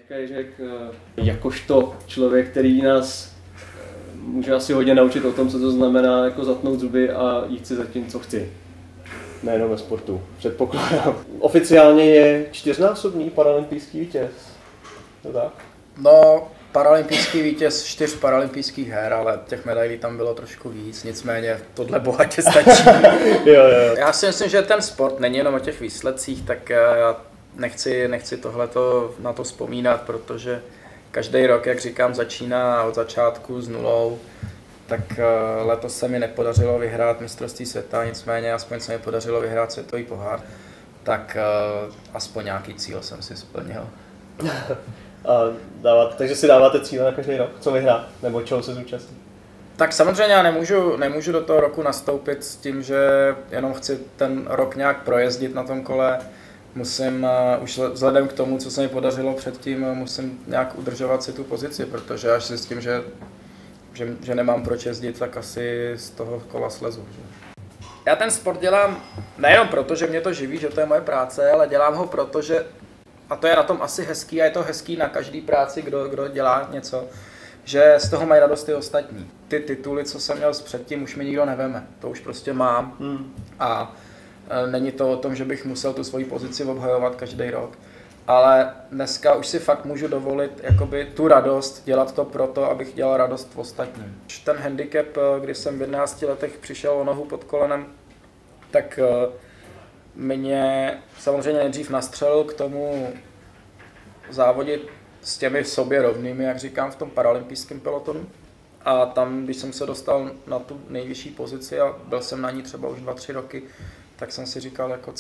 teďka Jiřek, jakožto člověk, který nás může asi hodně naučit o tom, co to znamená jako zatnout zuby a jít si za tím, co chci. Nejenom ve sportu, předpokládám. Oficiálně je 4násobný paralympijský vítěz. To tak? No, paralympijský vítěz 4 paralympijských her, ale těch medailí tam bylo trošku víc, nicméně tohle bohatě stačí. jo. Já si myslím, že ten sport není jenom o těch výsledcích, tak já nechci tohleto na to vzpomínat, protože každý rok, jak říkám, začíná od začátku s nulou. Tak letos se mi nepodařilo vyhrát mistrovství světa, nicméně aspoň se mi podařilo vyhrát světový pohár, tak aspoň nějaký cíl jsem si splnil. Takže si dáváte cíle na každý rok, co vyhrát, nebo čeho se zúčastní? Tak samozřejmě já nemůžu do toho roku nastoupit s tím, že jenom chci ten rok nějak projezdit na tom kole. Musím, už vzhledem k tomu, co se mi podařilo předtím, musím nějak udržovat si tu pozici, protože až zjistím, že nemám proč jezdit, tak asi z toho kola slezu. Že? Já ten sport dělám nejenom proto, že mě to živí, že to je moje práce, ale dělám ho proto, že, a to je na tom asi hezký, a je to hezký na každý práci, kdo dělá něco, že z toho mají radost i ostatní. Ty tituly, co jsem měl předtím, už mi nikdo neveme, to už prostě mám a není to o tom, že bych musel tu svoji pozici obhajovat každý rok. Ale dneska už si fakt můžu dovolit jakoby tu radost, dělat to proto, abych dělal radost ostatním. Ten handicap, když jsem v 11 letech přišel o nohu pod kolenem, tak mě samozřejmě nejdřív nastřelil k tomu závodit s těmi sobě rovnými, jak říkám, v tom paralympijském pelotonu. A tam, když jsem se dostal na tu nejvyšší pozici a byl jsem na ní třeba už 2-3 roky, tak jsem si říkal, jako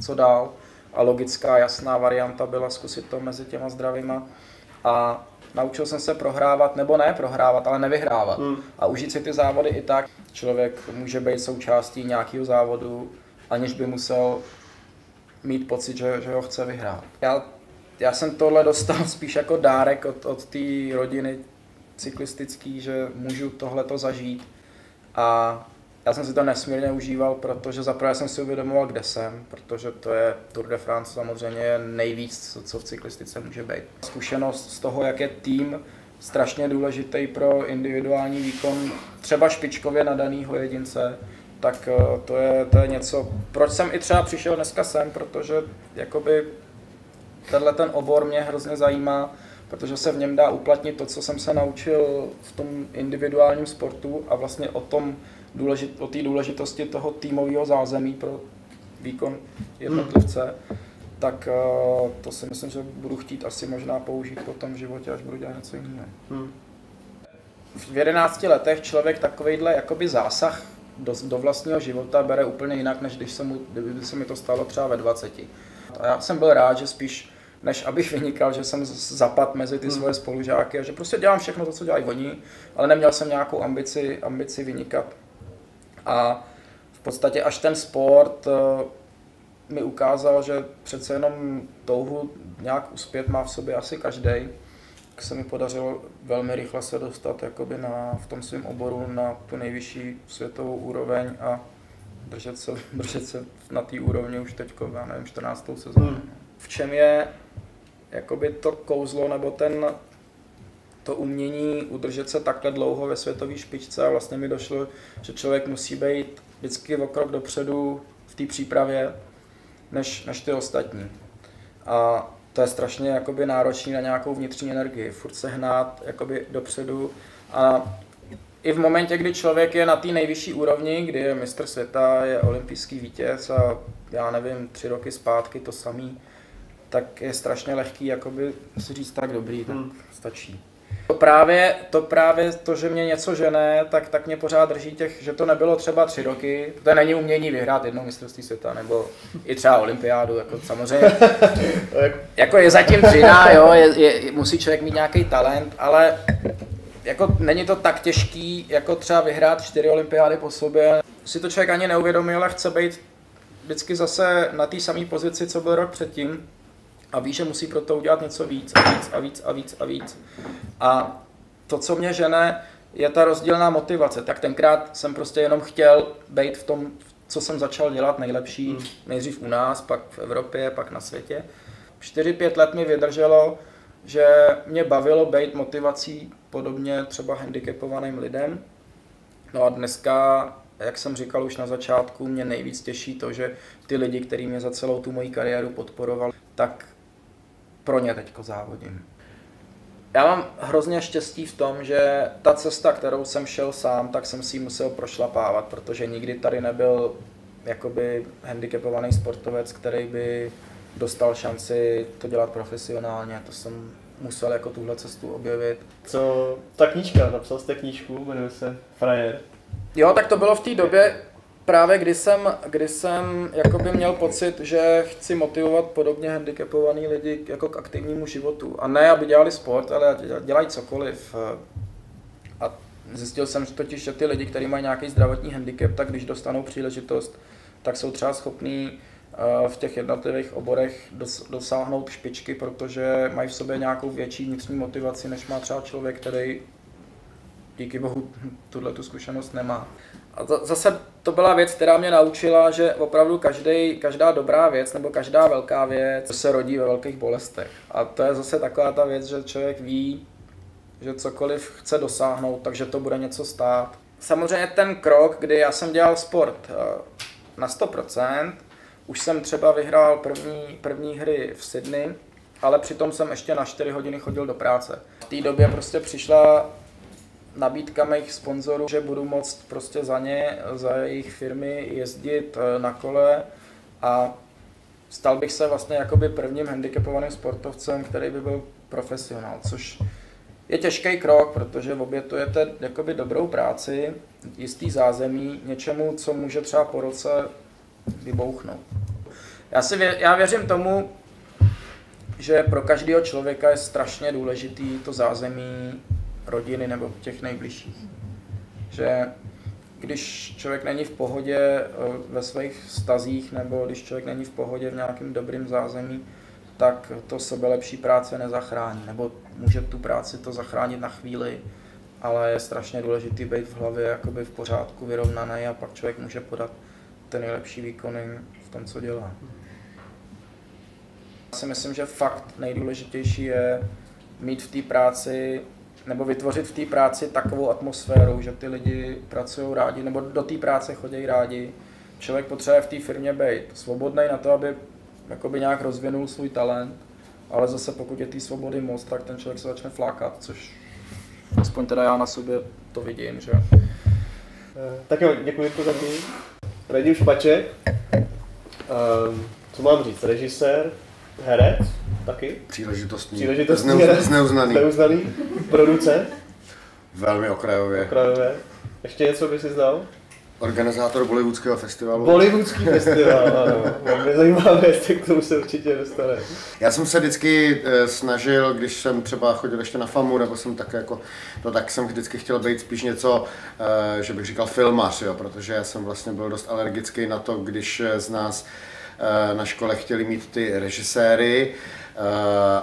co dál. A logická, jasná varianta byla zkusit to mezi těma zdravýma. A naučil jsem se prohrávat, nebo ne prohrávat, ale nevyhrávat. A užít si ty závody i tak. Člověk může být součástí nějakého závodu, aniž by musel mít pocit, že ho chce vyhrát. Já jsem tohle dostal spíš jako dárek od té rodiny cyklistický, že můžu tohleto zažít. A já jsem si to nesmírně užíval, protože zaprvé jsem si uvědomoval, kde jsem, protože to je Tour de France samozřejmě nejvíc, co v cyklistice může být. Zkušenost z toho, jak je tým strašně důležitý pro individuální výkon, třeba špičkově nadanýho jedince, tak to je něco, proč jsem i třeba přišel dneska sem, protože jakoby tenhle ten obor mě hrozně zajímá, protože se v něm dá uplatnit to, co jsem se naučil v tom individuálním sportu a vlastně o té důležitosti toho týmového zázemí pro výkon jednotlivce, tak to si myslím, že budu chtít asi možná použít potom v životě, až budu dělat něco jiného. V 11 letech člověk takovejhle jakoby zásah do vlastního života bere úplně jinak, než kdyby se mi to stalo třeba ve 20. A já jsem byl rád, že spíš než abych vynikal, že jsem zapadl mezi ty svoje spolužáky a že prostě dělám všechno to, co dělají oni, ale neměl jsem nějakou ambici vynikat. A v podstatě až ten sport mi ukázal, že přece jenom touhu nějak uspět má v sobě asi každej. Tak se mi podařilo velmi rychle se dostat jakoby v tom svém oboru na tu nejvyšší světovou úroveň a držet se na té úrovni už teďko, já nevím, 14. sezónu. V čem je jakoby to kouzlo nebo to umění udržet se takhle dlouho ve světové špičce a vlastně mi došlo, že člověk musí být vždycky o krok dopředu v té přípravě než ty ostatní. A to je strašně jakoby náročný na nějakou vnitřní energii, furt se hnát jakoby dopředu a i v momentě, kdy člověk je na té nejvyšší úrovni, kdy je mistr světa, je olympijský vítěz a já nevím, 3 roky zpátky to samý, tak je strašně lehký jakoby si říct tak dobrý, tak stačí. To právě to, že mě něco žene, tak mě pořád drží že to nebylo třeba 3 roky, to není umění vyhrát jednou mistrovství světa, nebo i třeba olympiádu, jako samozřejmě, jako je zatím dřina, jo, musí člověk mít nějaký talent, ale jako není to tak těžký, jako třeba vyhrát 4 olympiády po sobě. Si to člověk ani neuvědomil, ale chce být vždycky zase na té samé pozici, co byl rok předtím. A ví, že musí pro to udělat něco víc a víc. A to, co mě žene, je ta rozdílná motivace. Tak tenkrát jsem prostě jenom chtěl být v tom, co jsem začal dělat nejlepší, nejdřív u nás, pak v Evropě, pak na světě. 4-5 let mi vydrželo že mě bavilo být motivací podobně třeba handicapovaným lidem. No a dneska, jak jsem říkal už na začátku, mě nejvíc těší to, že ty lidi, kteří mě za celou tu moji kariéru podporovali, tak pro ně teďko závodím. Já mám hrozně štěstí v tom, že ta cesta, kterou jsem šel sám, tak jsem si ji musel prošlapávat, protože nikdy tady nebyl jakoby handicapovaný sportovec, který by dostal šanci to dělat profesionálně. To jsem musel jako tuhle cestu objevit. Co ta knížka? Napsal jste knížku, jmenuje se Frajer. Jo, tak to bylo v té době, právě kdy jsem jakoby měl pocit, že chci motivovat podobně handicapovaný lidi jako k aktivnímu životu. A ne, aby dělali sport, ale dělají cokoliv. A zjistil jsem totiž, že ty lidi, kteří mají nějaký zdravotní handicap, tak když dostanou příležitost, tak jsou třeba schopní v těch jednotlivých oborech dosáhnout špičky, protože mají v sobě nějakou větší vnitřní motivaci, než má třeba člověk, který díky bohu tu zkušenost nemá. A zase to byla věc, která mě naučila, že opravdu každá dobrá věc nebo každá velká věc se rodí ve velkých bolestech. A to je zase taková ta věc, že člověk ví, že cokoliv chce dosáhnout, takže to bude něco stát. Samozřejmě ten krok, kdy já jsem dělal sport na 100%, už jsem třeba vyhrál první hry v Sydney, ale přitom jsem ještě na 4 hodiny chodil do práce. V té době prostě přišla nabídka mých sponzorů, že budu moct prostě za jejich firmy jezdit na kole a stal bych se vlastně jakoby prvním handicapovaným sportovcem, který by byl profesionál, což je těžký krok, protože obětujete jakoby dobrou práci, jistý zázemí, něčemu, co může třeba po roce vybouchnout. Já věřím tomu, že pro každého člověka je strašně důležitý to zázemí rodiny nebo těch nejbližších. Že když člověk není v pohodě ve svých vztazích nebo když člověk není v pohodě v nějakém dobrém zázemí, tak to sebelepší práce nezachrání. Nebo může tu práci to zachránit na chvíli, ale je strašně důležitý být v hlavě jakoby v pořádku, vyrovnaný a pak člověk může podat ty nejlepší výkony v tom, co dělá. Já si myslím, že fakt nejdůležitější je mít v té práci nebo vytvořit v té práci takovou atmosféru, že ty lidi pracují rádi nebo do té práce chodí rádi. Člověk potřebuje v té firmě být svobodný na to, aby jakoby nějak rozvinul svůj talent, ale zase pokud je té svobody moc, tak ten člověk se začne flákat, což aspoň teda já na sobě to vidím, že? Tak jo, děkuji za tím. Radim Špaček, co mám říct, režisér, herec, taky? Příležitostný. Zneuznaný. Producent. Velmi okrajově. Ještě něco by si znal? Organizátor Bollywoodského festivalu. Bollywoodský festival, ano. Velmi zajímavá věc, k tomu se určitě dostane. Já jsem se vždycky snažil, když jsem třeba chodil ještě na FAMu, nebo jsem tak jako, tak jsem vždycky chtěl být spíš něco, že bych říkal filmař, jo, protože já jsem vlastně byl dost alergický na to, když z nás na škole chtěli mít ty režiséry.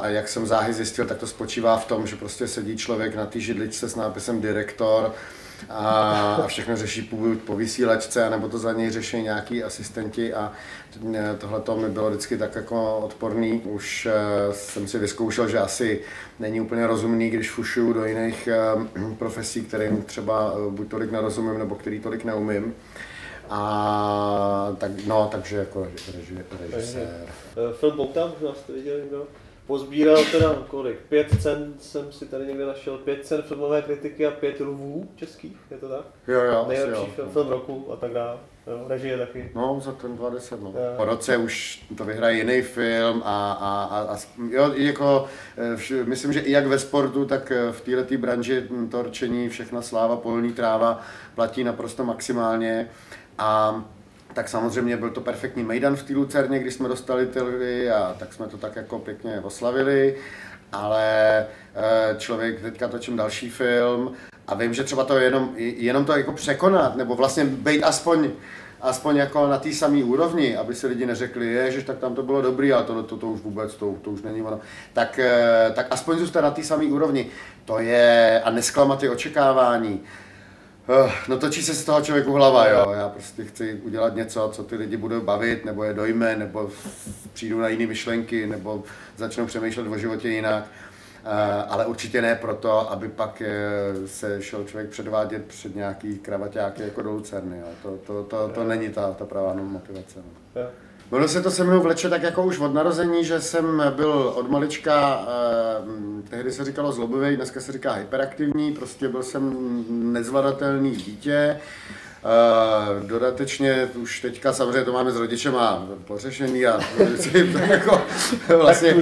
A jak jsem záhy zjistil, tak to spočívá v tom, že prostě sedí člověk na té židličce s nápisem direktor a všechno řeší buď po vysílačce, nebo to za něj řeší nějaký asistenti a tohleto mi bylo vždycky tak jako odporný. Už jsem si vyzkoušel, že asi není úplně rozumný, když fušuju do jiných profesí, kterým třeba buď tolik nerozumím, nebo který tolik neumím. A tak, no, takže jako režisér. Film Pouta, možná jste viděli, kdo? Pozbíral teda kolik? 5 cen jsem si tady někde našel, 5 cen filmové kritiky a 5 lvů českých, je to tak? Jo, nejlepší film roku a tak dále. Režie taky. No, za ten 20, no. Po roce už to vyhraje jiný film a jo, jako, myslím, že i jak ve sportu, tak v této branži to rčení Všechna sláva, polní tráva platí naprosto maximálně. A tak samozřejmě byl to perfektní mejdan v té Lucerně, když jsme dostali ty lvy a tak jsme to tak jako pěkně oslavili, ale člověk teďka točím další film a vím, že třeba to jenom to jako překonat, nebo vlastně být aspoň jako na té samé úrovni, aby si lidi neřekli, ježiš, tak tam to bylo dobrý, ale to už vůbec, to už není ono. Tak aspoň zůstat na té samé úrovni, to je, a nesklamat ty očekávání. No točí se z toho člověku hlava, jo. Já prostě chci udělat něco, co ty lidi budou bavit, nebo je dojme, nebo přijdou na jiné myšlenky, nebo začnou přemýšlet o životě jinak. Ale určitě ne proto, aby pak se šel člověk předvádět před nějaký kravaťáky jako do Lucerny. To není ta pravá motivace. No. Ono se to se mnou vleče tak jako už od narození, že jsem byl od malička, tehdy se říkalo zlobivý, dneska se říká hyperaktivní, prostě byl jsem nezvladatelný dítě. Dodatečně už teďka samozřejmě to máme s rodičema pořešený a jako vlastně,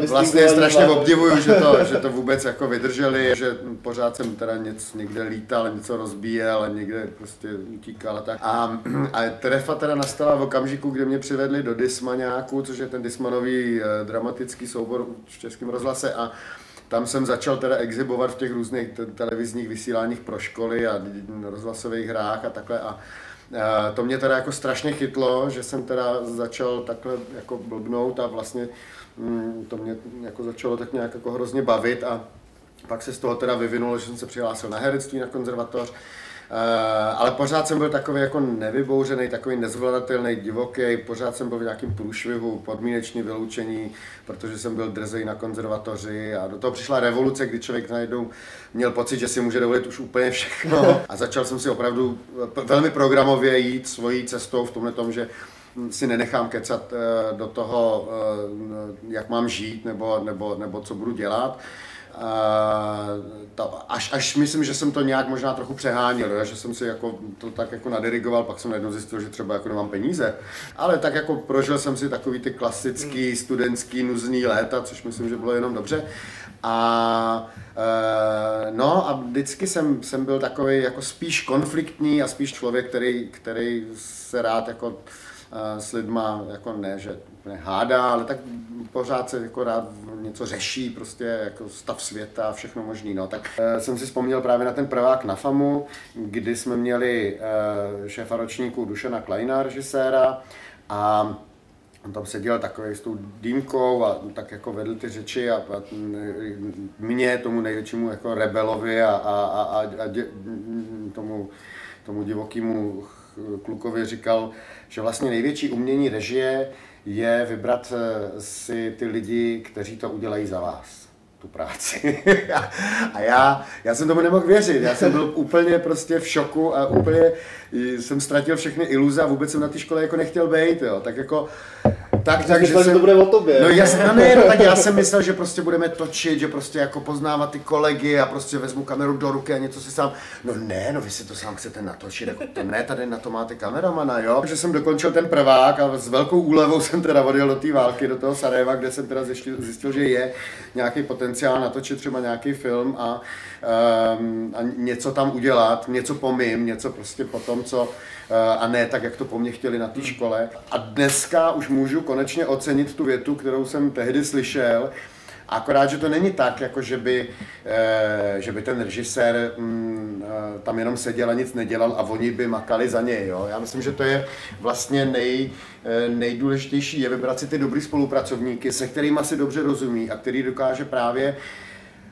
vlastně strašně obdivuju, že to vůbec jako vydrželi, že pořád jsem teda někde lítal, něco rozbíjel a někde prostě utíkal a tak. A trefa teda nastala v okamžiku, kdy mě přivedli do Dismaňáku, což je ten Dismanový dramatický soubor v Českém rozhlase a tam jsem začal teda exhibovat v těch různých televizních vysíláních pro školy a rozhlasových hrách a takhle a to mě teda jako strašně chytlo, že jsem teda začal takhle jako blbnout a vlastně to mě jako začalo tak nějak jako hrozně bavit a pak se z toho teda vyvinulo, že jsem se přihlásil na herectví na konzervatoř. Ale pořád jsem byl takový jako nevybouřený, takový nezvladatelný, divoký, pořád jsem byl v nějakém průšvihu, podmínečně vyloučení, protože jsem byl drzej na konzervatoři a do toho přišla revoluce, kdy člověk najednou měl pocit, že si může dovolit už úplně všechno a začal jsem si opravdu velmi programově jít svojí cestou v tomhle tom, že si nenechám kecat do toho, jak mám žít nebo co budu dělat. Až myslím, že jsem to nějak možná trochu přeháněl, že jsem si jako to tak jako nadirigoval, pak jsem najednou zjistil, že třeba jako nemám peníze. Ale tak jako prožil jsem si takový ty klasický studentský nuzný léta, což myslím, že bylo jenom dobře. No a vždycky jsem byl takový jako spíš konfliktní a spíš člověk, který se rád jako s lidma jako ne, že hádá, ale tak pořád se jako rád něco řeší, prostě jako stav světa a všechno možný. No. Tak jsem si vzpomněl právě na ten prvák na FAMu, kdy jsme měli šéfa ročníku Dušana Kleina, režiséra, a on tam seděl takový s tou dýmkou a tak jako vedl ty řeči a mě, tomu největšímu jako rebelovi a tomu divokému klukovi říkal, že vlastně největší umění režie je vybrat si ty lidi, kteří to udělají za vás, tu práci. A já jsem tomu nemohl věřit, já jsem byl úplně prostě v šoku a úplně jsem ztratil všechny iluze a vůbec jsem na té škole jako nechtěl být, jo. Tak jako tak, že to bude o tobě. No jasně, no tak já jsem myslel, že prostě budeme točit, že prostě jako poznávat ty kolegy a prostě vezmu kameru do ruky a něco si sám, no vy si to sám chcete natočit, jako to ne, tady na to máte kameramana, jo. Takže jsem dokončil ten prvák a s velkou úlevou jsem teda odjel do té války, do toho Sarajeva, kde jsem teda zjistil, že je nějaký potenciál natočit třeba nějaký film a něco tam udělat, něco po mým, něco prostě po tom, co a ne tak, jak to po mně chtěli na té škole. A dneska už můžu konečně ocenit tu větu, kterou jsem tehdy slyšel, akorát, že to není tak, jako že by ten režisér tam jenom seděl a nic nedělal a oni by makali za něj. Jo? Já myslím, že to je vlastně nejdůležitější, je vybrat si ty dobrý spolupracovníky, se kterými si dobře rozumí a který dokáže právě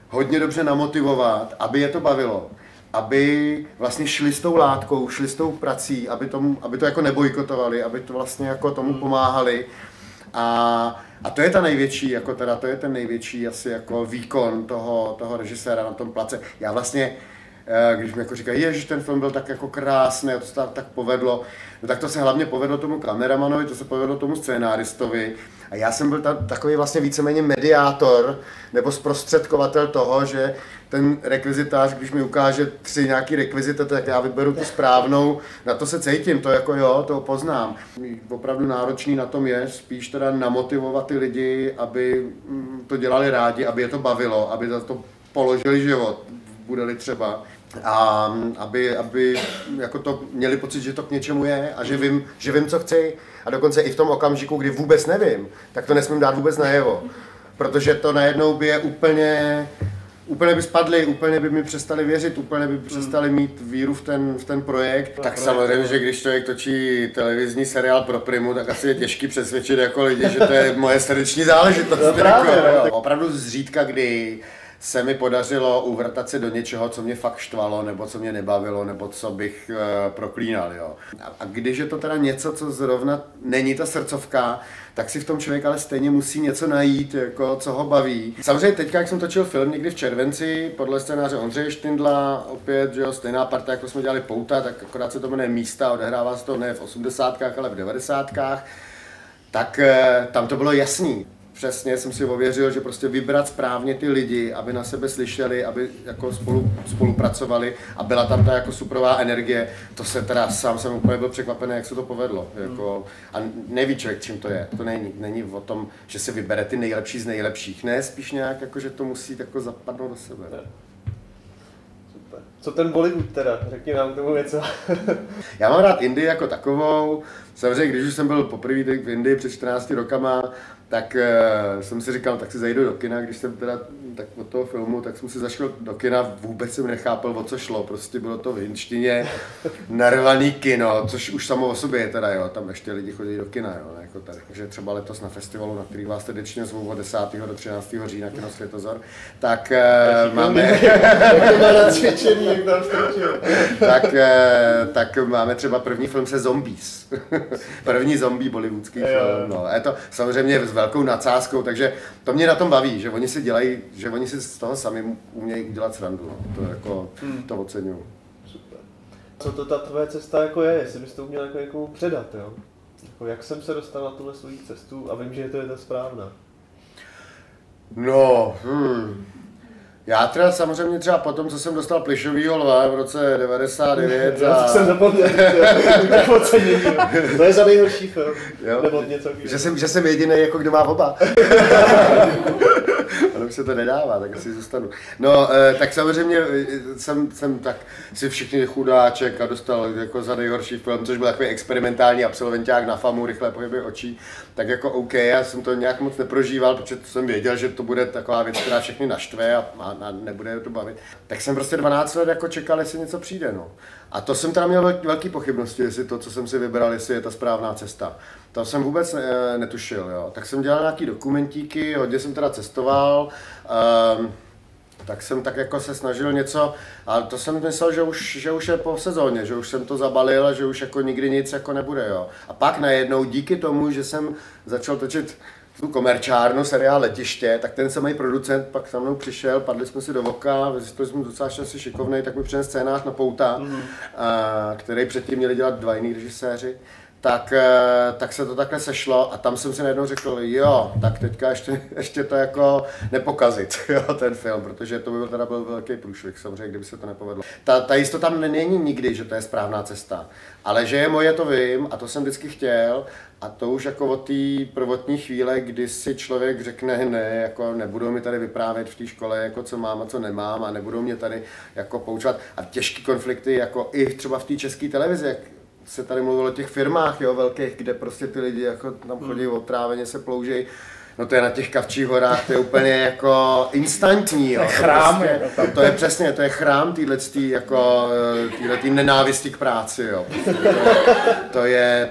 hodně dobře namotivovat, aby je to bavilo. Aby vlastně šli s tou látkou, šli s tou prací, aby to jako nebojkotovali, aby to vlastně jako tomu pomáhali. A to je ta největší, jako teda, to je ten největší asi jako výkon toho režiséra na tom place. Já vlastně, když mi jako říkají, ježiš, ten film byl tak jako krásný, to se tak povedlo, no tak to se hlavně povedlo tomu kameramanovi, to se povedlo tomu scénáristovi. A já jsem byl takový vlastně víceméně mediátor nebo zprostředkovatel toho, že ten rekvizitář, když mi ukáže 3 nějaký rekvizity, tak já vyberu tu správnou, na to se cítím, to jako jo, to poznám. Opravdu náročný na tom je spíš teda namotivovat ty lidi, aby to dělali rádi, aby je to bavilo, aby za to položili život, bude-li třeba. A aby jako to měli pocit, že to k něčemu je a že vím, co chci. A dokonce i v tom okamžiku, kdy vůbec nevím, tak to nesmím dát vůbec najevo. Protože to najednou by je úplně by spadli, úplně by mi přestali věřit, úplně by přestali mít víru v ten projekt. Tak samozřejmě, že když člověk točí televizní seriál pro Primu, tak asi je těžký přesvědčit jako lidi, že to je moje srdeční záležitost. Opravdu zřídka, kdy se mi podařilo uvrtat se do něčeho, co mě fakt štvalo, nebo co mě nebavilo, nebo co bych proklínal. Jo. A když je to teda něco, co zrovna není ta srdcovka, tak si v tom člověk ale stejně musí něco najít, jako, co ho baví. Samozřejmě teďka, jak jsem točil film někdy v červenci, podle scénáře Ondřeje Štindla, opět, že jo, stejná parta, jako jsme dělali Pouta, tak akorát se to jmenuje Místa, odehrává se to ne v 80kách, ale v 90kách, tak tam to bylo jasný. Přesně jsem si ověřil, že prostě vybrat správně ty lidi, aby na sebe slyšeli, aby jako spolupracovali a byla tam ta jako suprová energie. To se teda sám jsem úplně byl překvapený, jak se to povedlo. Jako, a neví člověk, čím to je. To není o tom, že se vybere ty nejlepší z nejlepších. Ne, spíš nějak jako, že to musí jako zapadnout do sebe. Super. Co ten Bollywood teda? Řekni nám tomu něco. Já mám rád Indii jako takovou. Samozřejmě, když už jsem byl poprvé v Indii před 14 rokama, tak jsem si říkal, tak si zajdu do kina, když jsem teda tak od toho filmu, tak jsem si zašel do kina, vůbec jsem nechápal, o co šlo, prostě bylo to v hindštině, narvaný kino, což už samo o sobě je teda, jo, tam ještě lidi chodí do kina, jo, jako tady, takže třeba letos na festivalu, na který vás srdečně zvou od 10. do 13. října, kino Světozor, tak máme... na cvičení, jak tam strčil. Tak máme třeba první film se zombies. První zombie bollywoodský film, no. Je to samozřejmě s velkou nadsázkou, takže to mě na tom baví, že oni si dělají, že oni si z toho sami umějí udělat srandu, no. To jako, to oceňuju. Super. Co to ta tvoje cesta jako je, jestli bys to uměl jako někomu předat, jo? Jako jak jsem se dostal na tuhle svou cestu a vím, že to je ta správná. No, Já teda samozřejmě třeba po tom, co jsem dostal Plišovýho lva v roce 99 Já jsem zapomněl, tak ocenění. To je za nejhorší film, nebo něco. Že jsem jediný, jako kdo má oba. Ono už se to nedává, tak asi zůstanu. No, tak samozřejmě jsem tak si všichni chudáček a dostal jako za nejhorší film, což byl takový experimentální absolventák na FAMu, rychlé pohyby očí. Tak jako OK, já jsem to nějak moc neprožíval, protože jsem věděl, že to bude taková věc, která všechny naštve a nebude to bavit. Tak jsem prostě 12 let jako čekal, jestli něco přijde, no. A to jsem teda měl velké pochybnosti, jestli to, co jsem si vybral, jestli je ta správná cesta. To jsem vůbec netušil, jo. Tak jsem dělal nějaký dokumentíky, hodně jsem teda cestoval, tak jsem tak jako se snažil něco, ale to jsem myslel, že už je po sezóně, že už jsem to zabalil a že už jako nikdy nic jako nebude, jo. A pak najednou díky tomu, že jsem začal točit tu komerčárnu, seriál Letiště, tak ten samý producent pak za mnou přišel, padli jsme si do voka, zjistili jsme docela asi šikovnej, tak mi přinesl scénář na Pouta, který předtím měli dělat dva jiný režiséři. Tak se to takhle sešlo a tam jsem si najednou řekl, jo, tak teďka ještě to jako nepokazit, jo, ten film, protože to by teda byl velký průšvih, samozřejmě, kdyby se to nepovedlo. Ta jistota není nikdy, že to je správná cesta, ale že je moje, to vím a to jsem vždycky chtěl a to už jako od té prvotní chvíle, kdy si člověk řekne, ne, jako nebudou mi tady vyprávět v té škole, jako co mám a co nemám a nebudou mě tady jako poučovat a těžké konflikty, jako i třeba v té české televizi, se tady mluvilo o těch firmách, jo, velkých, kde prostě ty lidi jako tam chodí otráveně, se ploužejí. No to je na těch Kavčích horách, to je úplně jako instantní, jo. Chrám, prostě, to je přesně, to je chrám týhletý nenávisti k práci, jo. To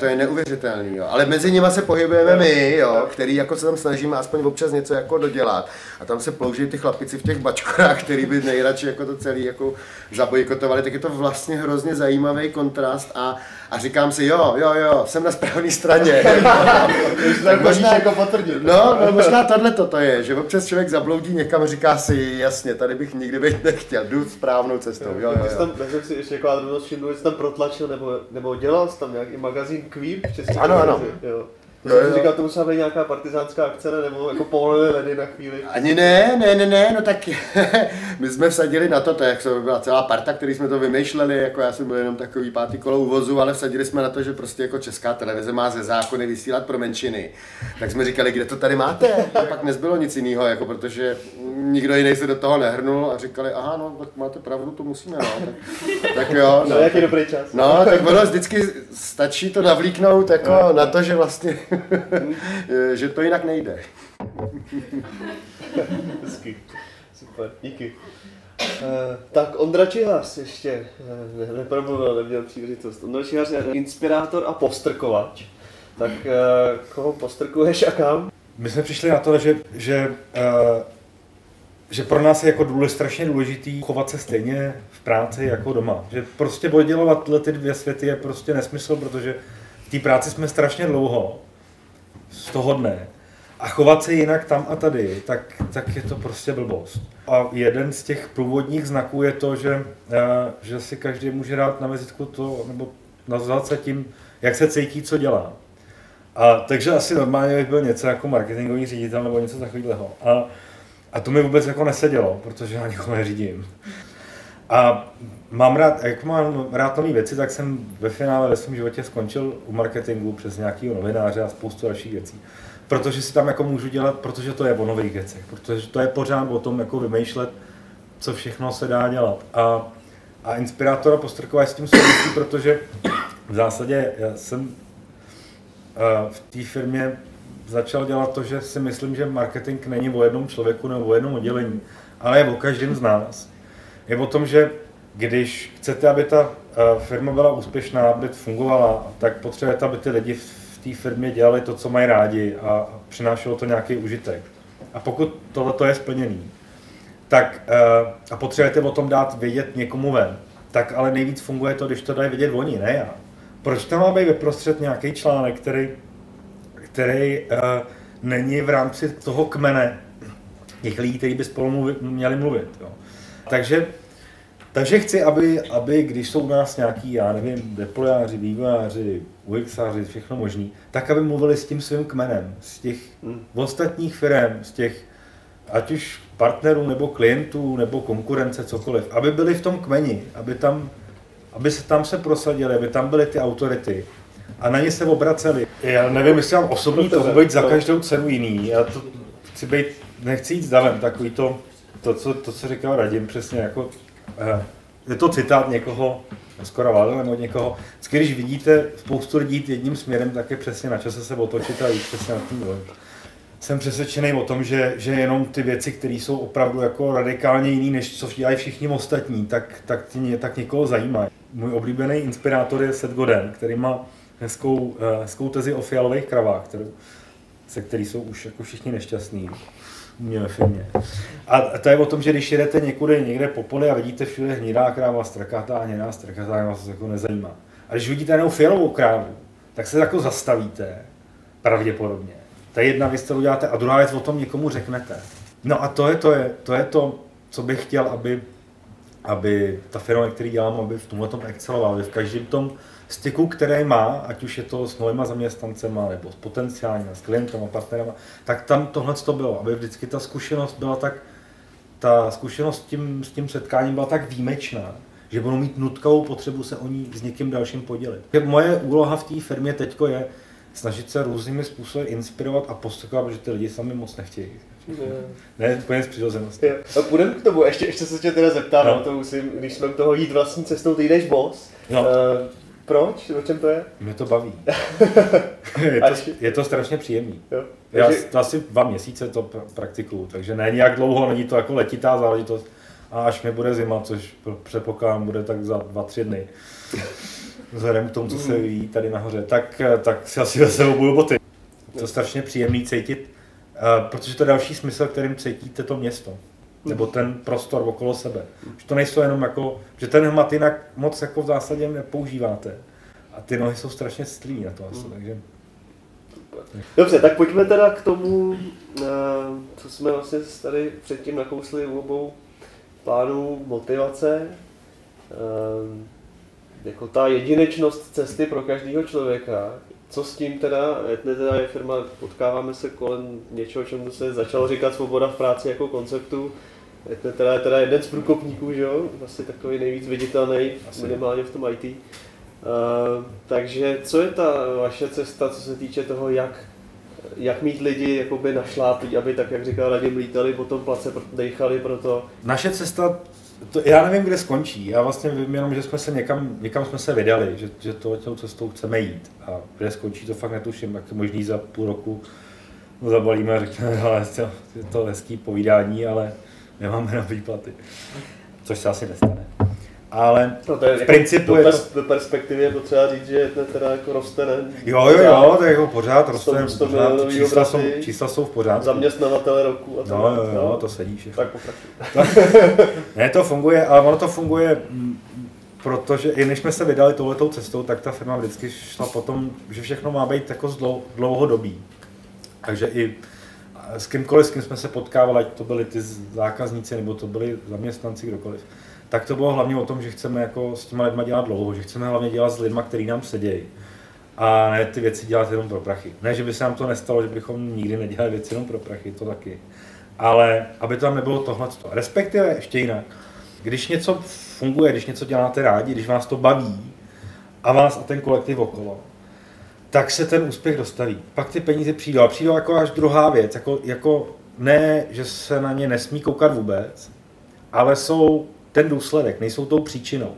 je neuvěřitelný, jo. Ale mezi nimi se pohybujeme my, jo, který jako se tam snažíme aspoň občas něco jako dodělat. A tam se plouží ty chlapici v těch bačkorách, který by nejradši jako to celý jako zabojkotovali, tak je to vlastně hrozně zajímavý kontrast a říkám si, jo, jsem na správné straně. tak možná jako potvrdit. No, možná tohle to je, že občas člověk zabloudí někam a říká si, jasně, tady bych nikdy být nechtěl, jdu správnou cestou. Jo. Tam, jsem si ještě jako drobnost všimnul, že jsi tam protlačil, nebo dělal jsi tam nějaký magazín Queer v české televizi. Jo. Jsem říkal, to musela být nějaká partizánská akce, nebo jako povolili ledy na chvíli. Ani ne, no tak my jsme vsadili na to, jak se byla celá parta, který jsme to vymýšleli, jako já jsem byl jenom takový pátý kolo uvozu, ale vsadili jsme na to, že prostě jako česká televize má ze zákony vysílat pro menšiny. Tak jsme říkali, kde to tady máte? A pak nezbylo nic jiného, jako protože nikdo jiný se do toho nehrnul a říkali, aha, no, tak máte pravdu, to musíme, no. Tak jo. No, jaký dobrý čas. No, tak ono vždycky stačí to navlíknout jako na to, že vlastně že to jinak nejde. Hezky. Super, díky. Tak Ondra Čihas ještě nepromluvil, neměl příležitost. Ondra Čihas je inspirátor a postrkovač. Tak koho postrkuješ a kam? My jsme přišli na to, že že pro nás je jako strašně důležitý chovat se stejně v práci jako doma. Že prostě oddělovat tyhle ty dvě světy je prostě nesmysl, protože v té práci jsme strašně dlouho z toho dne. A chovat se jinak tam a tady, tak je to prostě blbost. A jeden z těch průvodních znaků je to, že si každý může dát na vizitku to, nebo nazvat se tím, jak se cítí, co dělá. A takže asi normálně bych byl něco jako marketingový ředitel nebo něco takového. A to mi vůbec jako nesedělo, protože já nikoho neřídím. A mám rád nové věci, tak jsem ve finále ve svém životě skončil u marketingu přes nějakého novináře a spoustu dalších věcí. Protože si tam jako můžu dělat, protože to je o nových věcech, protože to je pořád o tom jako vymýšlet, co všechno se dá dělat. A Inspirátora Postrková s tím souvisí, protože v zásadě já jsem v té firmě začal dělat to, že si myslím, že marketing není o jednom člověku nebo o jednom oddělení, ale je o každém z nás. Je o tom, že když chcete, aby ta firma byla úspěšná, aby fungovala, tak potřebujete, aby ty lidi v té firmě dělali to, co mají rádi a přinášelo to nějaký užitek. A pokud tohleto je splněný, tak a potřebujete o tom dát vědět někomu ven, tak ale nejvíc funguje to, když to dají vědět oni, ne já. Proč tam má být vyprostřed nějaký článek, který není v rámci toho kmene těch lidí, kteří by spolu měli mluvit. Jo. Takže chci, aby když jsou u nás nějaký, já nevím, deployáři, vývojáři, UXáři, všechno možný, tak aby mluvili s tím svým kmenem, z těch ostatních firm, z těch ať už partnerů, nebo klientů, nebo konkurence, cokoliv, aby byli v tom kmeni, aby se tam prosadili, aby tam byly ty autority a na ně se obraceli. Já nevím, jestli mám osobní to být za každou cenu jiný. Já to nechci jít s davem, takový to, co říkal Radim, přesně jako, je to citát někoho, skoro válem od někoho. Když vidíte spoustu lidí jedním směrem, tak je přesně na čase se otočit a jít přesně na tím dole. Jsem přesvědčený o tom, že jenom ty věci, které jsou opravdu jako radikálně jiný, než co dělají všichni ostatní, tak někoho zajímají. Můj oblíbený inspirátor je Seth Godin, který má hezkou tezi o fialových kravách, se který jsou už jako všichni nešťastní u mě ve firmě. A to je o tom, že když jedete někde po poli a vidíte všude hnídá kráva, strakatá a hnědá strakatá, vás to jako nezajímá. A když vidíte jenom fialovou krávu, tak se jako zastavíte, pravděpodobně. To je jedna věc, kterou děláte, a druhá věc, o tom někomu řeknete. No a to je to, co bych chtěl, aby ta firma, který dělám, aby v tomhle tom excelovala, aby v každém tom styku, který má, ať už je to s novýma zaměstnancema, nebo s potenciálníma, s klientama, partnerama, tak tam tohle to bylo, aby vždycky ta zkušenost byla ta zkušenost s tím setkáním byla tak výjimečná, že budou mít nutkavou potřebu se o ní s někým dalším podělit. Moje úloha v té firmě teďko je snažit se různými způsoby inspirovat a postupovat, protože ty lidi sami moc nechtějí. Ne, úplně z přirozenosti. A půjdeme k tomu, ještě se tě teda zeptám, no. To musím, když jsme toho jít vlastní cestou, ty jdeš boss. No. Proč? O čem to je? Mě to baví. je to strašně příjemný. Jo. Já to asi 2 měsíce to praktikuju, takže ne nějak dlouho, není to jako letitá záležitost. A až mi bude zima, což předpokládám bude tak za 2-3 dny. Vzhledem k tomu, co se vyvíjí tady nahoře, tak si asi ve sebou budu boty. To je strašně příjemný cítit, protože to je další smysl, kterým cítíte to město. Nebo ten prostor okolo sebe. Že to nejsou jenom jako, že ten hmat jinak moc jako v zásadě nepoužíváte. A ty nohy jsou strašně citlivý na to asi, takže... Dobře, tak pojďme teda k tomu, co jsme vlastně tady předtím nakousli u obou plánů motivace. Jako ta jedinečnost cesty pro každého člověka. Co s tím teda je firma, potkáváme se kolem něčeho, čemu se začalo říkat svoboda v práci jako konceptu. Je teda jeden z průkopníků, že jo? Asi takový nejvíc viditelný, minimálně v tom IT. Takže co je ta vaše cesta, co se týče toho, jak mít lidi jakoby našláplí, aby tak, jak říkal Radim, lítali po tom place, dejchali pro to? Naše cesta, já nevím, kde skončí. Já vlastně vím jenom, že jsme se někam jsme se vydali, že tou cestou chceme jít. A kde skončí, to fakt netuším, jak to možný za půl roku zabalíme a řekneme, ale je to hezký povídání, ale nemáme na výplaty. Což se asi nestane. Ale no to je v principu jako do perspektivy je potřeba říct, že to teda jako roste, ne? Jo, to je jako pořád roste, 100 milionový čísla jsou v pořádku. Zaměstnavatele roku a tak. Jo, to sedí všechno. Tak pokračuj. Ne, to funguje, ale ono to funguje, protože i než jsme se vydali touhletou cestou, tak ta firma vždycky šla potom, že všechno má být jako dlouhodobý. Takže i s kýmkoliv, s kým jsme se potkávali, ať to byli ty zákazníci, nebo to byli zaměstnanci, kdokoliv, tak to bylo hlavně o tom, že chceme jako s těma lidma dělat dlouho, že chceme hlavně dělat s lidma, kteří nám sedějí. A ne ty věci dělat jenom pro prachy. Ne, že by se nám to nestalo, že bychom nikdy nedělali věci jenom pro prachy, to taky. Ale aby tam nebylo tohleto. Respektive ještě jinak. Když něco funguje, když něco děláte rádi, když vás to baví a vás a ten kolektiv okolo, tak se ten úspěch dostaví. Pak ty peníze přijdou. A přijdou jako až druhá věc. Jako ne, že se na ně nesmí koukat vůbec, ale jsou ten důsledek, nejsou tou příčinou.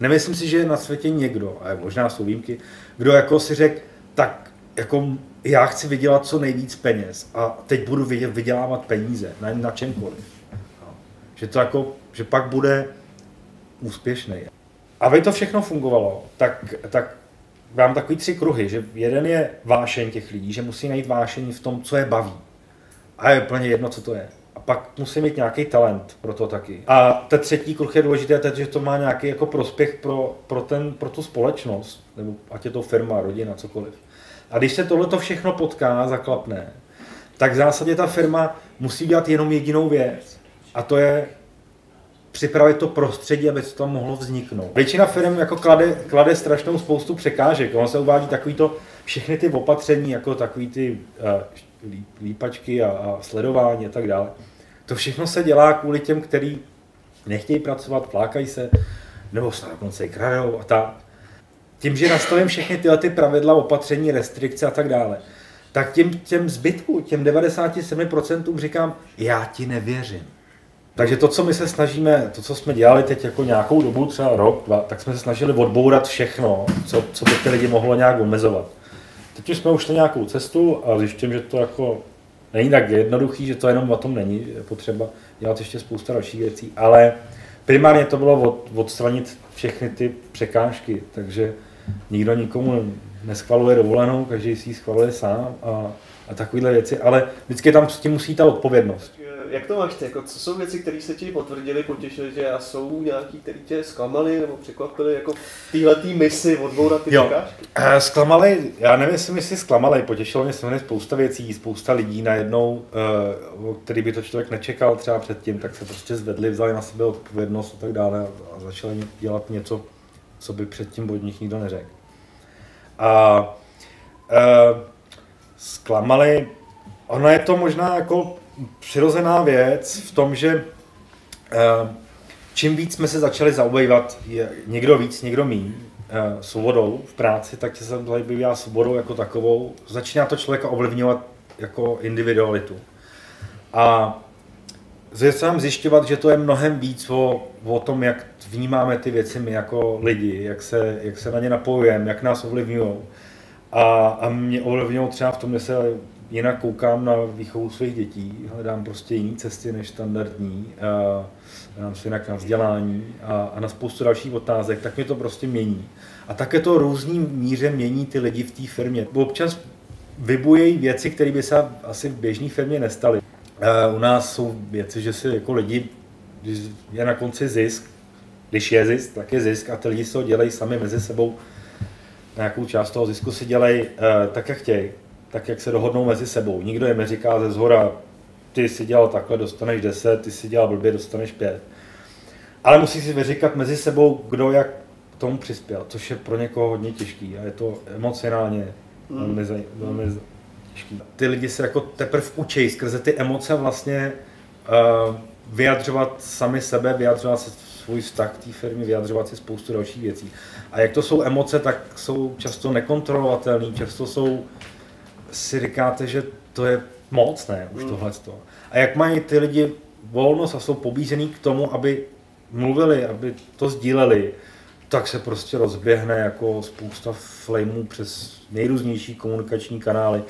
Nemyslím si, že je na světě někdo, a možná jsou výjimky, kdo jako si řekl, tak jako já chci vydělat co nejvíc peněz a teď budu vydělávat peníze na čemkoliv. Že to jako, že pak bude úspěšný. Aby to všechno fungovalo, tak mám takový 3 kruhy, že jeden je vášeň těch lidí, že musí najít vášení v tom, co je baví. A je úplně jedno, co to je. A pak musí mít nějaký talent pro to taky. A ten 3. kruh je důležité, že to má nějaký jako prospěch pro tu společnost, nebo ať je to firma, rodina, cokoliv. A když se tohleto všechno potká, zaklapne, tak v zásadě ta firma musí dělat jenom jedinou věc. A to je připravit to prostředí, aby to tam mohlo vzniknout. Většina firm jako klade strašnou spoustu překážek. Ono se uvádí takovýto všechny ty opatření, jako takový ty lípačky a sledování a tak dále. To všechno se dělá kvůli těm, kteří nechtějí pracovat, flákají se, nebo se dokonce i kradou a tak. Tím, že nastavím všechny tyhle ty pravidla, opatření, restrikce a tak dále, tak těm zbytku, těm 97% říkám, já ti nevěřím. Takže to, co my se snažíme, to, co jsme dělali teď jako nějakou dobu, třeba rok, 2, tak jsme se snažili odbourat všechno, co by ty lidi mohlo nějak omezovat. Teď už jsme ušli nějakou cestu a zjišťujeme, že to jako není tak jednoduchý, že to jenom o tom není, je potřeba dělat ještě spousta dalších věcí, ale primárně to bylo odstranit všechny ty překážky, takže nikdo nikomu neschvaluje dovolenou, každý si ji schvaluje sám a takovéhle věci, ale vždycky tam s tím musí ta odpovědnost. Jak to máš ty? Jako, co jsou věci, které se ti potvrdily, potěšily tě a jsou nějaký, které tě zklamaly nebo překvapily jako v téhletý misi odbourat ty překážky? Zklamali, já nevím, jestli zklamali, potěšilo mě samozřejmě spousta věcí, spousta lidí najednou, o který by to člověk nečekal třeba předtím, tak se prostě zvedli, vzali na sebe odpovědnost a tak dále a začali dělat něco, co by předtím od nich nikdo neřekl. A zklamali, ono je to možná jako přirozená věc v tom, že čím víc jsme se začali zaobývat, někdo víc, někdo míň, svobodou v práci, tak se zabývá svobodou jako takovou, začíná to člověka ovlivňovat jako individualitu. A začínám zjišťovat, že to je mnohem víc o tom, jak vnímáme ty věci my jako lidi, jak se na ně napojujeme, jak nás ovlivňují. A mě ovlivňují třeba v tom, že se jinak koukám na výchovu svých dětí, hledám prostě jiné cesty než standardní, hledám se jinak na vzdělání a na spoustu dalších otázek, tak mě to prostě mění. A také to různý míře mění ty lidi v té firmě. Občas vybujejí věci, které by se asi v běžné firmě nestaly. U nás jsou věci, že si jako lidi, když je na konci zisk, když je zisk, tak je zisk a ty lidi se ho dělají sami mezi sebou. Nějakou část toho zisku si dělají tak, jak chtějí. Tak, jak se dohodnou mezi sebou. Nikdo jim neříká ze zhora, ty si dělal takhle, dostaneš 10, ty si dělal blbě, dostaneš 5. Ale musí si vyříkat mezi sebou, kdo jak k tomu přispěl, což je pro někoho hodně těžký a je to emocionálně velmi těžký. Ty lidi se jako teprve učí skrze ty emoce vlastně vyjadřovat sami sebe, vyjadřovat se svůj vztah k té firmě, vyjadřovat si spoustu dalších věcí. A jak to jsou emoce, tak jsou často nekontrolovatelné, často jsou si říkáte, že to je moc, ne, už tohleto. A jak mají ty lidi volnost a jsou pobízený k tomu, aby mluvili, aby to sdíleli, tak se prostě rozběhne jako spousta flameů přes nejrůznější komunikační kanály.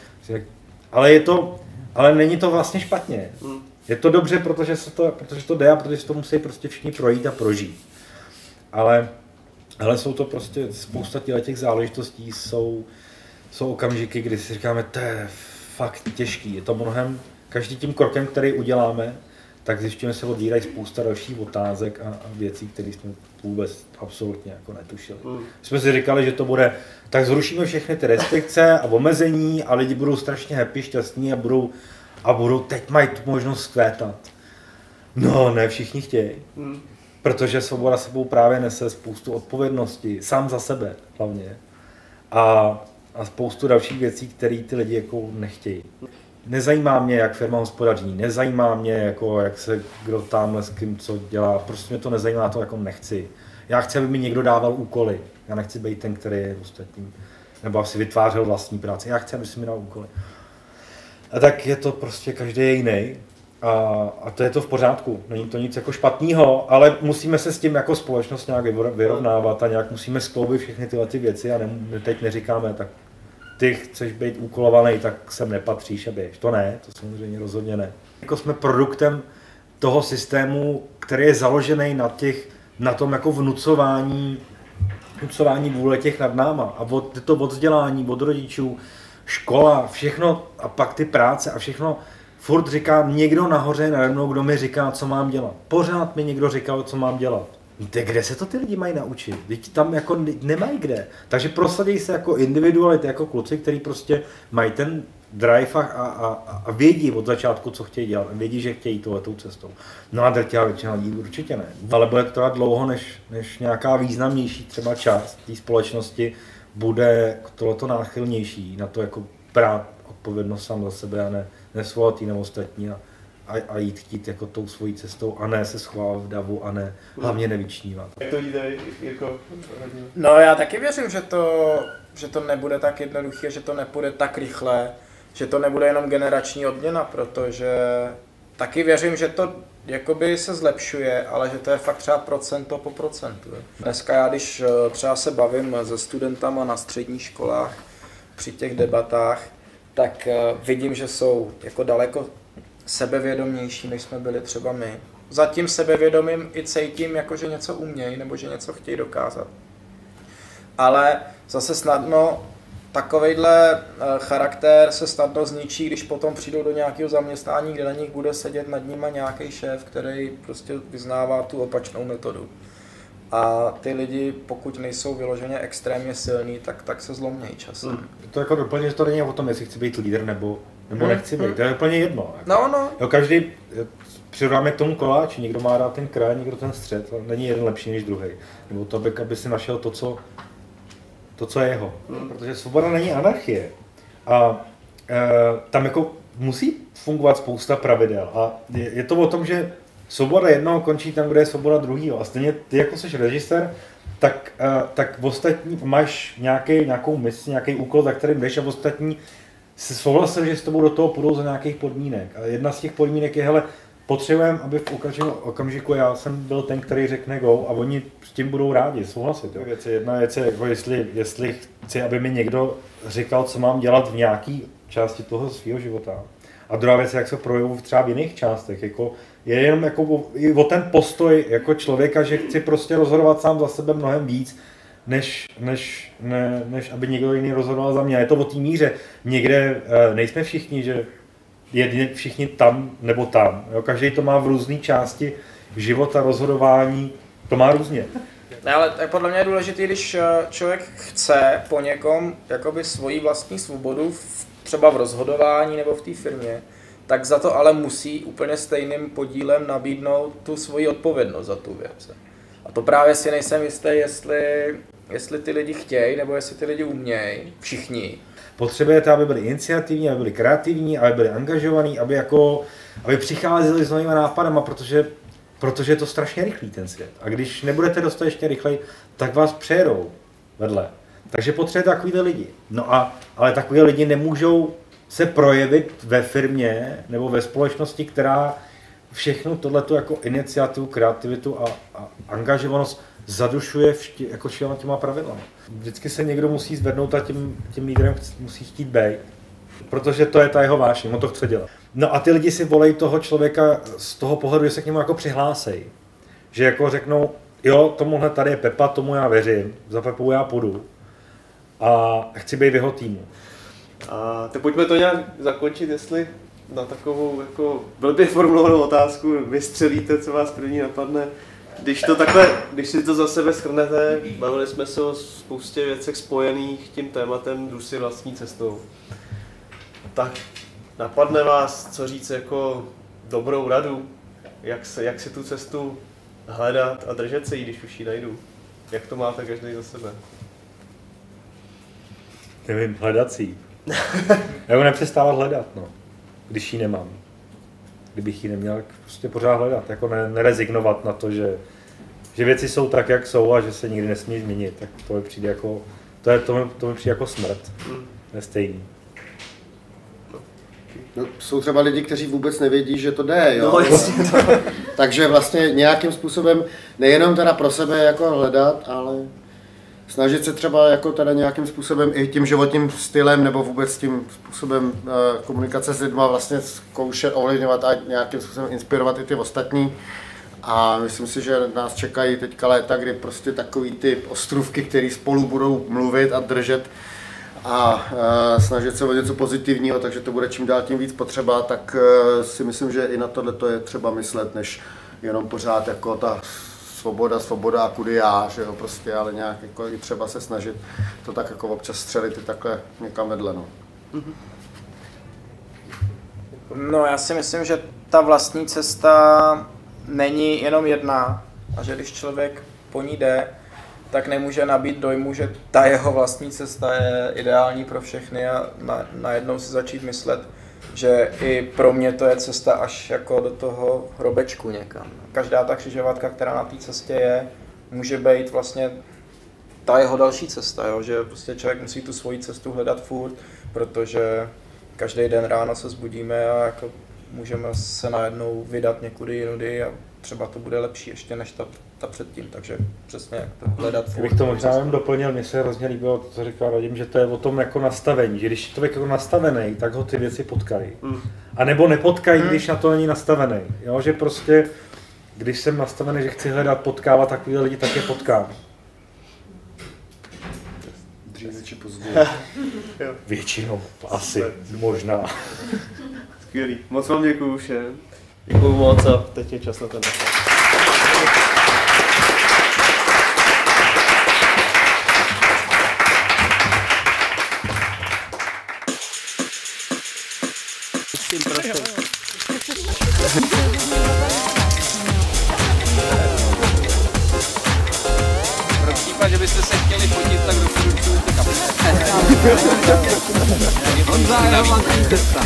Ale není to vlastně špatně. Je to dobře, protože to jde a protože to musí prostě všichni projít a prožít. ale jsou to prostě spousta těch záležitostí, jsou okamžiky, kdy si říkáme, to je fakt těžký, je to mnohem, každý tím krokem, který uděláme, tak zjišťujeme, se odvírají spousta dalších otázek a věcí, které jsme vůbec absolutně jako netušili. Jsme si říkali, že to bude, tak zrušíme všechny ty restrikce a omezení a lidi budou strašně happy, šťastní a budou teď mají tu možnost zkvétat. No, ne všichni chtějí, protože svoboda sebou právě nese spoustu odpovědnosti, sám za sebe hlavně a spoustu dalších věcí, které ty lidi jako nechtějí. Nezajímá mě, jak firma hospodaří, nezajímá mě, jako, jak se kdo tamhle s kým co dělá, prostě mě to nezajímá, to jako nechci. Já chci, aby mi někdo dával úkoly, já nechci být ten, který je ostatním, nebo aby si vytvářel vlastní práci, já chci, aby si mi dal úkoly. A tak je to prostě každý jiný a to je to v pořádku, není to nic jako špatného, ale musíme se s tím jako společnost nějak vyrovnávat a nějak musíme skloubit všechny tyhle ty věci a teď neříkáme, tak ty chceš být úkolovaný, tak sem nepatříš a běž. To ne, to samozřejmě rozhodně ne. Jako jsme produktem toho systému, který je založený na tom jako vnucování vůle těch nad náma a to od vzdělání, od rodičů, škola, všechno a pak ty práce a všechno. Furt říká někdo nahoře nade mnou, kdo mi říká, co mám dělat. Pořád mi někdo říkal, co mám dělat. Víte, kde se to ty lidi mají naučit? Teď tam jako nemají kde. Takže prosadí se jako individuality, jako kluci, kteří prostě mají ten drive a vědí od začátku, co chtějí dělat. Vědí, že chtějí touhletou cestou. No a drtivá většina lidí určitě ne. Ale bude to trvat dlouho, než nějaká významnější třeba část té společnosti bude tohleto náchylnější na to jako brát odpovědnost sám za sebe a nesvolat jí na ostatní a jít chtít jako tou svojí cestou a ne se schovávat v davu a ne hlavně nevyčnívat. Jak to jde, Jirko? No já taky věřím, že to nebude tak jednoduché, že to nepůjde tak rychle, že to nebude jenom generační odměna, protože taky věřím, že to jakoby se zlepšuje, ale že to je fakt třeba procento po procentu. Dneska já, když třeba se bavím se studentama na středních školách při těch debatách, tak vidím, že jsou jako daleko sebevědomější, než jsme byli třeba my. Za tím sebevědomím i cítím, jako že něco umějí nebo že něco chtějí dokázat. Ale zase snadno takovejhle charakter se snadno zničí, když potom přijdou do nějakého zaměstnání, kde na nich bude sedět nad nima nějaký šéf, který prostě vyznává tu opačnou metodu. A ty lidi, pokud nejsou vyloženě extrémně silní, tak se zlomějí časem. To jako doplně, že to není o tom, jestli chci být lídr nebo nechci být. To je úplně jedno. Jako. No. Jo, každý přirovnáme k tomu koláči, někdo má rád ten kraj, někdo ten střed, není jeden lepší než druhý. Nebo to, aby si našel to, co je jeho. Protože svoboda není anarchie. A tam jako musí fungovat spousta pravidel. A je to o tom, že svoboda jednoho končí tam, kde je svoboda druhého. A stejně ty, jako jsi režisér, tak v ostatní máš nějakou misi, nějaký úkol, za kterým jdeš a v ostatní se souhlasil, že s tebou do toho půjdou za nějakých podmínek. A jedna z těch podmínek je, hele, potřebujeme, aby v okamžiku já jsem byl ten, který řekne go a oni s tím budou rádi souhlasit. Jo. Jedna věc je, jako jestli chci, aby mi někdo říkal, co mám dělat v nějaký části toho svého života. A druhá věc je, jak se projevují třeba v jiných částech. Jako, je jenom jako o ten postoj jako člověka, že chci prostě rozhodovat sám za sebe mnohem víc, než aby někdo jiný rozhodoval za mě. Je to o té míře. Někde nejsme všichni, že všichni tam nebo tam. Jo? Každý to má v různé části života, rozhodování, to má různě. Ne, ale podle mě je důležité, když člověk chce po někom jakoby svoji vlastní svobodu, třeba v rozhodování nebo v té firmě, tak za to ale musí úplně stejným podílem nabídnout tu svoji odpovědnost za tu věc. A to právě si nejsem jistý, jestli ty lidi chtějí, nebo jestli ty lidi umějí, všichni. Potřebujete, aby byli iniciativní, aby byli kreativní, aby byli angažovaní, aby přicházeli s novými nápadama, protože je to strašně rychlý ten svět. A když nebudete dostatečně rychlej, tak vás přejedou vedle. Takže potřebujete takovýhle lidi. Ale takový lidi nemůžou se projevit ve firmě nebo ve společnosti, která všechno tohleto jako iniciativu, kreativitu a angažovanost zadušuje jako všema těma pravidlama. Vždycky se někdo musí zvednout a tím lídrem musí chtít být, protože to je ta jeho vášeň, on to chce dělat. No a ty lidi si volají toho člověka z toho pohledu, že se k němu jako přihlásejí. Že jako řeknou, jo, tomuhle tady je Pepa, tomu já věřím, za Pepou já půjdu a chci být v jeho týmu. A teď pojďme to nějak zakončit, jestli na takovou jako blbě formulovanou otázku vystřelíte, co vás první napadne. Když si to za sebe shrnete, bavili jsme se o spoustě věcech spojených tím tématem jdu si vlastní cestou. Tak napadne vás, co říct jako dobrou radu, jak si tu cestu hledat a držet se jí, když už ji najdu. Jak to máte každý za sebe? Nevím, hledat si ji. Já ho nepřestávat hledat, no, když ji nemám. Kdybych ji neměl, tak prostě pořád hledat, jako nerezignovat na to, že věci jsou tak, jak jsou a že se nikdy nesmí změnit, tak to mi přijde jako, to mi přijde jako smrt, nestejný. No, jsou třeba lidi, kteří vůbec nevědí, že to jde, jo? No, takže vlastně nějakým způsobem nejenom teda pro sebe jako hledat, ale snažit se třeba jako teda nějakým způsobem i tím životním stylem nebo vůbec tím způsobem komunikace s lidma vlastně zkoušet ovlivňovat a nějakým způsobem inspirovat i ty ostatní. A myslím si, že nás čekají teďka léta, kdy prostě takový ty ostrůvky, které spolu budou mluvit a držet a snažit se o něco pozitivního, takže to bude čím dál tím víc potřeba, tak si myslím, že i na tohle je třeba myslet, než jenom pořád jako ta svoboda a kudy já, že jo, prostě, ale nějak jako i třeba se snažit to tak jako občas střelit i takhle někam vedle, no. No, já si myslím, že ta vlastní cesta není jenom jedna a že když člověk po ní jde, tak nemůže nabít dojmu, že ta jeho vlastní cesta je ideální pro všechny a najednou si začít myslet, že i pro mě to je cesta až jako do toho hrobečku někam. Každá ta křižovatka, která na té cestě je, může být vlastně ta jeho další cesta, jo? Že prostě člověk musí tu svoji cestu hledat furt, protože každý den ráno se zbudíme a jako můžeme se najednou vydat někudy jinudy a třeba to bude lepší ještě než ta předtím, takže přesně jak to hledat furt. Kdybych to možná jen doplnil, mně se hrozně líbilo to, co říkal Radim, že to je o tom jako nastavení, že když člověk jako nastavený, tak ho ty věci potkají. A nebo nepotkají, když na to není nastavený. Jo, že prostě, když jsem nastavený, že chci hledat, potkávat takové lidi, tak je potkám. Dříve či později. Většinou, asi, možná. Skvělý. Moc vám děkuju všem. Děkuju moc a teď je čas na ten dotaz. Pro případ, že byste se chtěli fotit, tak doporučuji ty kapitě. Honza je vlastní cesta.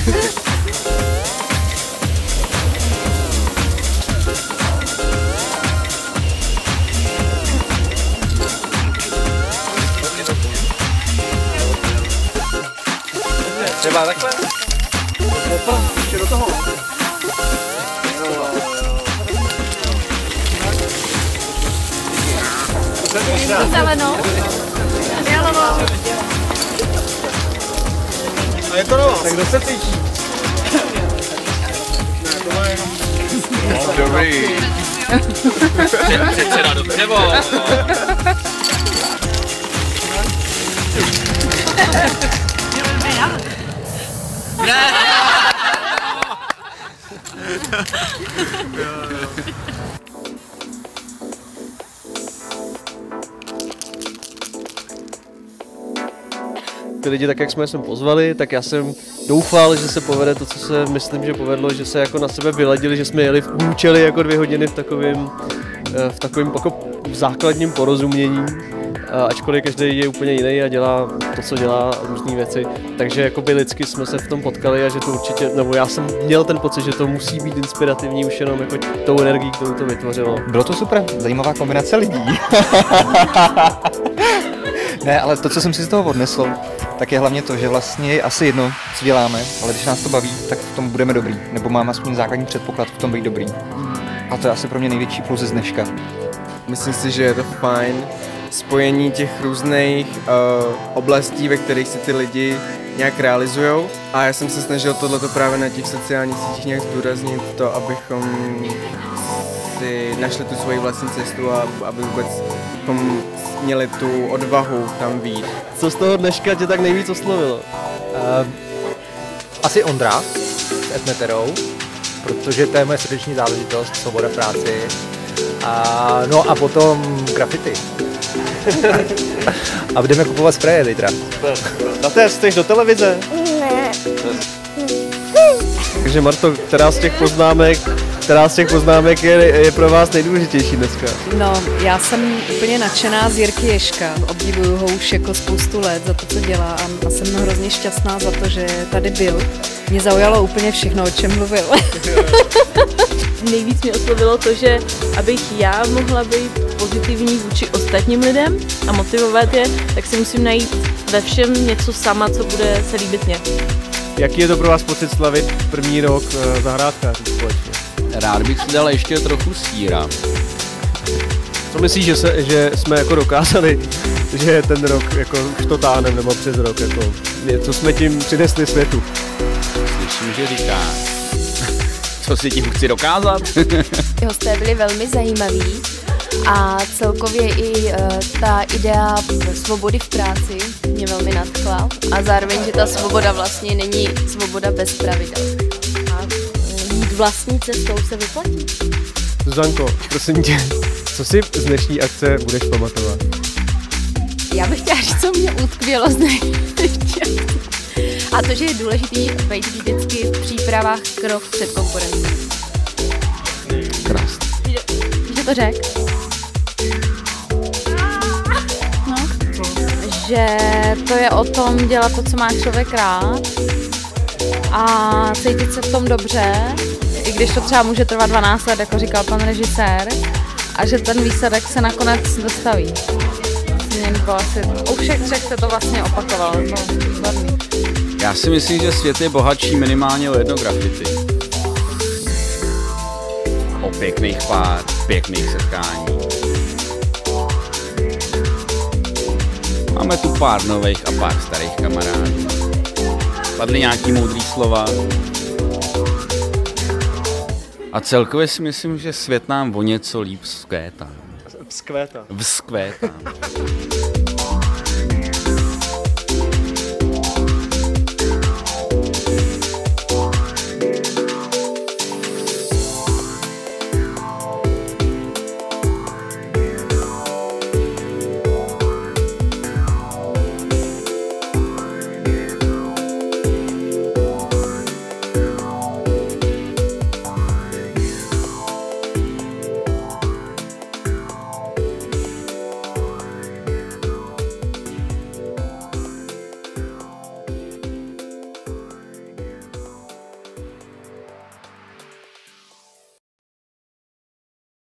Třeba takhle? Opa, ještě do toho. Zelenou. Fialovou. A je to nová. Tak kdo se cítí? No, dobrý. Předseda do dřevo. Ty lidi, tak jak jsme je sem pozvali, tak já jsem doufal, že se povede to, co se myslím, že povedlo, že se jako na sebe vyladili, že jsme jeli učili jako 2 hodiny v takovém jako základním porozumění, ačkoliv každý je úplně jiný a dělá to, co dělá, různé věci. Takže jakoby lidsky jsme se v tom potkali a že to určitě, nebo já jsem měl ten pocit, že to musí být inspirativní už jenom jako tou energií, kterou to vytvořilo. Bylo to super, zajímavá kombinace lidí. Ne, ale to, co jsem si z toho odnesl, tak je hlavně to, že vlastně je asi jedno, co děláme, ale když nás to baví, tak v tom budeme dobrý, nebo máme aspoň základní předpoklad v tom být dobrý. A to je asi pro mě největší plus z dneška. Myslím si, že je to fajn spojení těch různých oblastí, ve kterých si ty lidi nějak realizujou. A já jsem se snažil tohleto právě na těch sociálních sítích nějak zdůraznit to, abychom si našli tu svoji vlastní cestu a aby vůbec měli tu odvahu tam být. Co z toho dneška tě tak nejvíc oslovilo? Asi Ondra s Etmeterou, protože to je moje srdeční záležitost, svoboda práci. No a potom graffiti. A budeme kupovat spreje zítra. Chceš do televize? Ne. Takže Marto, která z těch poznámek je pro vás nejdůležitější dneska? No, já jsem úplně nadšená z Jirky Ježka. Obdivuju ho už jako spoustu let za to, co dělá a jsem hrozně šťastná za to, že tady byl. Mě zaujalo úplně všechno, o čem mluvil. Nejvíc mě oslovilo to, že abych já mohla být pozitivní vůči ostatním lidem a motivovat je, tak si musím najít ve všem něco sama, co bude se líbit mě. Jaký je to pro vás pocit slavit první rok zahrádkářů společně? Rád bych si dal ještě trochu sýra. Co myslíš, že jsme jako dokázali, že ten rok jako už to táhnem, nebo přes rok, jako, co jsme tím přinesli světu? Slyším, že říkáš. Co si tím chci dokázat? Hosté byli velmi zajímaví a celkově i ta idea svobody v práci mě velmi nadchla a zároveň, že ta svoboda vlastně není svoboda bez pravidel. A jít vlastní cestou se vyplatí. Zuzanko, prosím tě, co si z dnešní akce budeš pamatovat? Já bych chtěla říct, co mě utkvělo z dnešní akce. A to, že je důležitý být vždycky v přípravách krok před konkurencí. Krásný. Že to řek? No. Že to je o tom dělat to, co má člověk rád a cítit se v tom dobře, i když to třeba může trvat 12 let, jako říkal pan režisér, a že ten výsledek se nakonec dostaví. U všech třech se to vlastně opakovalo. Já si myslím, že svět je bohatší minimálně o jedno graffiti. O pěkných pár, pěkných setkání. Máme tu pár nových a pár starých kamarádů. Padly nějaký moudrý slova. A celkově si myslím, že svět nám o něco líp vzkvétá. Vzkvétá. Vzkvétá.